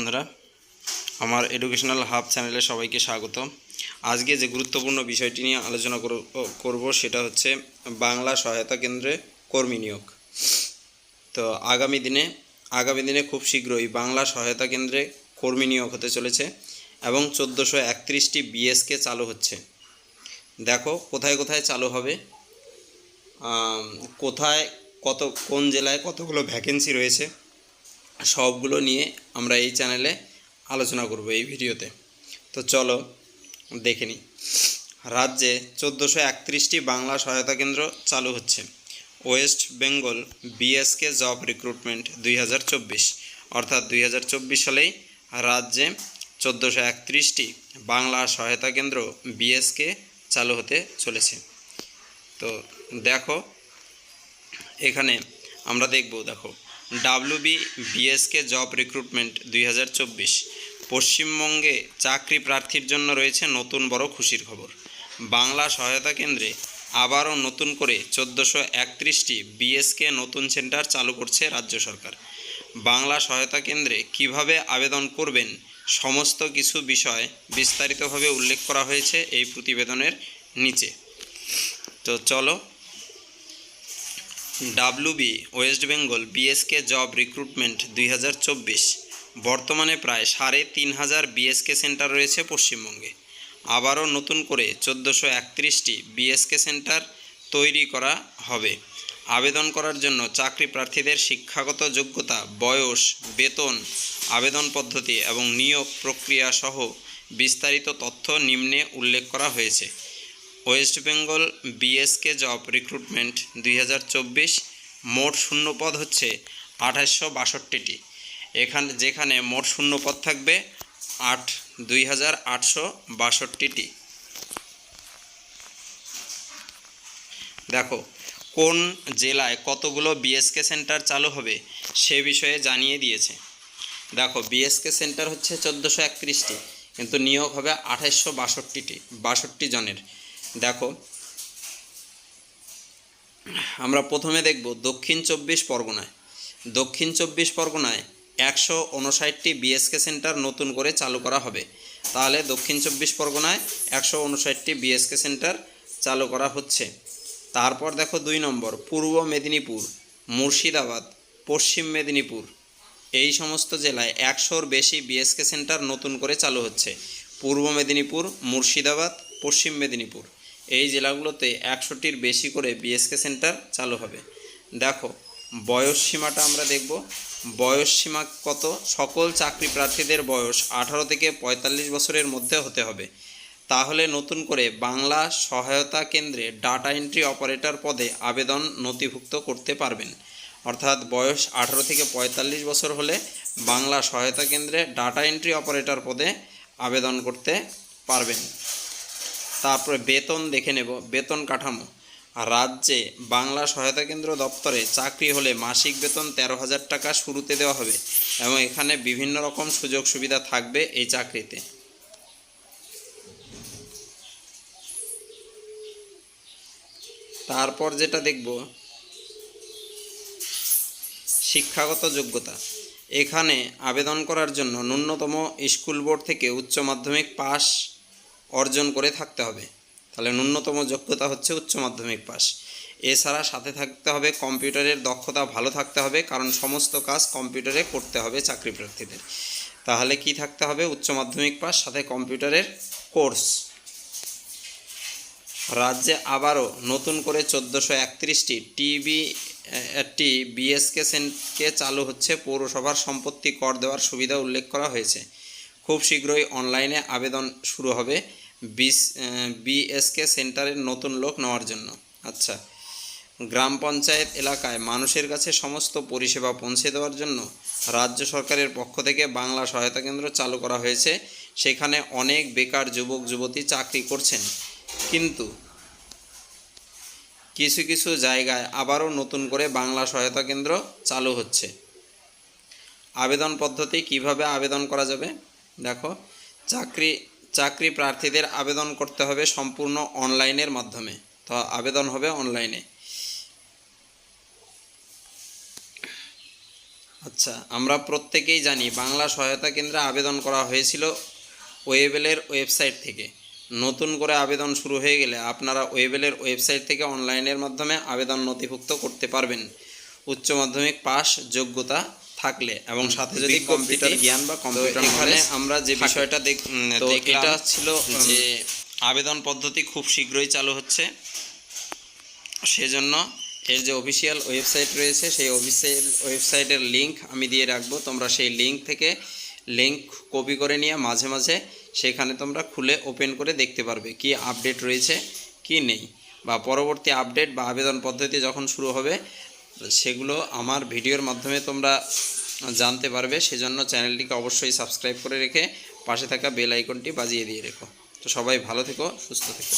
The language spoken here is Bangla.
বন্ধুরা, আমার এডুকেশনাল হাব চ্যানেলে সবাইকে স্বাগত। আজকে যে গুরুত্বপূর্ণ বিষয়টি নিয়ে আলোচনা করব সেটা হচ্ছে বাংলা সহায়তা কেন্দ্রে কর্মী নিয়োগ। তো আগামী দিনে খুব শীঘ্রই বাংলা সহায়তা কেন্দ্রে কর্মী নিয়োগ হতে চলেছে এবং 1431টি বিএসকে চালু হচ্ছে। দেখো কোথায় কোথায় চালু হবে, কোন জেলায় কতগুলো ভ্যাকেন্সি রয়েছে, সবগুলো নিয়ে আমরা এই চ্যানেলে আলোচনা করব এই ভিডিওতে। তো চলো দেখে নিই। রাজ্যে 1431টি বাংলা সহায়তা কেন্দ্র চালু হচ্ছে। West Bengal BSK job recruitment 2024, অর্থাৎ 2024 সালেই রাজ্যে 1431টি বাংলা সহায়তা কেন্দ্র বিএসকে চালু হতে চলেছে। তো দেখো এখানে আমরা দেখো ডাব্লিউবি বিএসকে জব রিক্রুটমেন্ট 2024। পশ্চিমবঙ্গে চাকরি প্রার্থীর জন্য রয়েছে নতুন বড় খুশির খবর। বাংলা সহায়তা কেন্দ্রে আবারও নতুন করে 1431টি বিএসকে নতুন সেন্টার চালু করছে রাজ্য সরকার। বাংলা সহায়তা কেন্দ্রে কিভাবে আবেদন করবেন সমস্ত কিছু বিষয় বিস্তারিতভাবে উল্লেখ করা হয়েছে এই প্রতিবেদনের নিচে। তো চলো, WB West Bengal BSK job recruitment 2024। বর্তমানে প্রায় 3500 বিএসকে সেন্টার রয়েছে পশ্চিমবঙ্গে। আবারও নতুন করে 1431টি বিএসকে সেন্টার তৈরি করা হবে। আবেদন করার জন্য চাকরি প্রার্থীদের শিক্ষাগত যোগ্যতা, বয়স, বেতন, আবেদন পদ্ধতি এবং নিয়োগ প্রক্রিয়া সহ বিস্তারিত তথ্য নিম্নে উল্লেখ করা হয়েছে। West Bengal BSK job recruitment 2024। মোট শূন্যপদ হচ্ছে 2862টি। যেখানে মোট শূন্যপদ থাকবে 2862টি। দেখো কোন জেলায় কতগুলো বিএসকে সেন্টার চালু হবে সে বিষয়ে জানিয়ে দিয়েছে। দেখো বিএসকে সেন্টার হচ্ছে 1431টি, কিন্তু নিয়োগ হবে 2862 জনের। দেখো আমরা প্রথমে দেখব দক্ষিণ চব্বিশ পরগনায় 159টি বিএসকে সেন্টার নতুন করে চালু করা হবে। তাহলে দক্ষিণ চব্বিশ পরগনায় 159টি বিএসকে সেন্টার চালু করা হচ্ছে। তারপর দেখো 2 নম্বর পূর্ব মেদিনীপুর, মুর্শিদাবাদ, পশ্চিম মেদিনীপুর, এই সমস্ত জেলায় 100-র বেশি বিএসকে সেন্টার নতুন করে চালু হচ্ছে। পূর্ব মেদিনীপুর, মুর্শিদাবাদ, পশ্চিম মেদিনীপুর এই জেলাগুলোতে 100টির বেশি করে বিএসকে সেন্টার চালু হবে। দেখো বয়স সীমাটা আমরা দেখব। বয়স সীমা কত? সকল চাকরি প্রার্থীদের বয়স 18 থেকে 45 বছরের মধ্যে হতে হবে। তাহলে নতুন করে বাংলা সহায়তা কেন্দ্রে ডাটা এন্ট্রি অপারেটর পদে আবেদন নথিভুক্ত করতে পারবেন। অর্থাৎ বয়স 18 থেকে 45 বছর হলে বাংলা সহায়তা কেন্দ্রে ডাটা এন্ট্রি অপারেটর পদে আবেদন করতে পারবেন। তারপরে বেতন দেখে নেব। বেতন কাঠামো। রাজ্যে বাংলা সহায়তা কেন্দ্র দপ্তরে চাকরি হলে মাসিক বেতন 13,000 টাকা শুরুতে দেওয়া হবে এবং এখানে বিভিন্ন রকম সুযোগ সুবিধা থাকবে এই চাকরিতে। তারপর যেটা দেখব শিক্ষাগত যোগ্যতা। এখানে আবেদন করার জন্য ন্যূনতম স্কুল বোর্ড থেকে উচ্চ মাধ্যমিক পাস অর্জন করে থাকতে হবে। তাহলে ন্যূনতম যোগ্যতা হচ্ছে উচ্চ মাধ্যমিক পাস। এছাড়া সাথে থাকতে হবে কম্পিউটারের দক্ষতা ভালো থাকতে হবে, কারণ সমস্ত কাজ কম্পিউটারে করতে হবে চাকরি প্রার্থীদের। তাহলে কি থাকতে হবে? উচ্চ মাধ্যমিক পাস, সাথে কম্পিউটারের কোর্স। রাজ্যে আবারও নতুন করে 1431টি বিএসকে চালু হচ্ছে। পৌরসভার সম্পত্তি কর দেওয়ার সুবিধা উল্লেখ করা হয়েছে। খুব শীঘ্রই অনলাইনে আবেদন শুরু হবে বিএসকে সেন্টারের নতুন লোক নেওয়ার জন্য। আচ্ছা, গ্রাম পঞ্চায়েত এলাকায় মানুষের কাছে সমস্ত পরিষেবা পৌঁছে দেওয়ার জন্য রাজ্য সরকারের পক্ষ থেকে বাংলা সহায়তা কেন্দ্র চালু করা হয়েছে। সেখানে অনেক বেকার যুবক যুবতী চাকরি করছেন, কিন্তু কিছু কিছু জায়গায় আবারও নতুন করে বাংলা সহায়তা কেন্দ্র চালু হচ্ছে। আবেদন পদ্ধতি কিভাবে আবেদন করা যাবে? দেখো চাকরি প্রার্থীদের আবেদন করতে হবে সম্পূর্ণ অনলাইনের মাধ্যমে। তো আবেদন হবে অনলাইনে। আচ্ছা, আমরা প্রত্যেকেই জানি বাংলা সহায়তা কেন্দ্রে আবেদন করা হয়েছিল ওয়েবেলের ওয়েবসাইট থেকে। নতুন করে আবেদন শুরু হয়ে গেলে আপনারা ওয়েবেলের ওয়েবসাইট থেকে অনলাইনের মাধ্যমে আবেদন নথিভুক্ত করতে পারবেন উচ্চ মাধ্যমিক পাস যোগ্যতা থাকলে এবং সাথে যদি কম্পিউটার জ্ঞান বা কম্পিউটার এখানে আমরা যে বিষয়টা দেখলাম এটা ছিল যে আবেদন পদ্ধতি খুব শীঘ্রই চালু হচ্ছে। সেজন্য এর যে অফিসিয়াল ওয়েবসাইট রয়েছে সেই ওয়েবসাইটের লিঙ্ক আমি দিয়ে রাখবো, তোমরা সেই লিঙ্ক কপি করে নিয়ে মাঝে মাঝে সেখানে তোমরা খুলে ওপেন করে দেখতে পারবে কি আপডেট রয়েছে কি নেই, বা পরবর্তী আপডেট বা আবেদন পদ্ধতি যখন শুরু হবে সেগুলো আমার ভিডিওর মাধ্যমে তোমরা জানতে পারবে। সেজন্য চ্যানেলটিকে অবশ্যই সাবস্ক্রাইব করে রেখে পাশে থাকা বেল আইকনটি বাজিয়ে দিয়ে রেখো। তো সবাই ভালো থেকো, সুস্থ থেকো।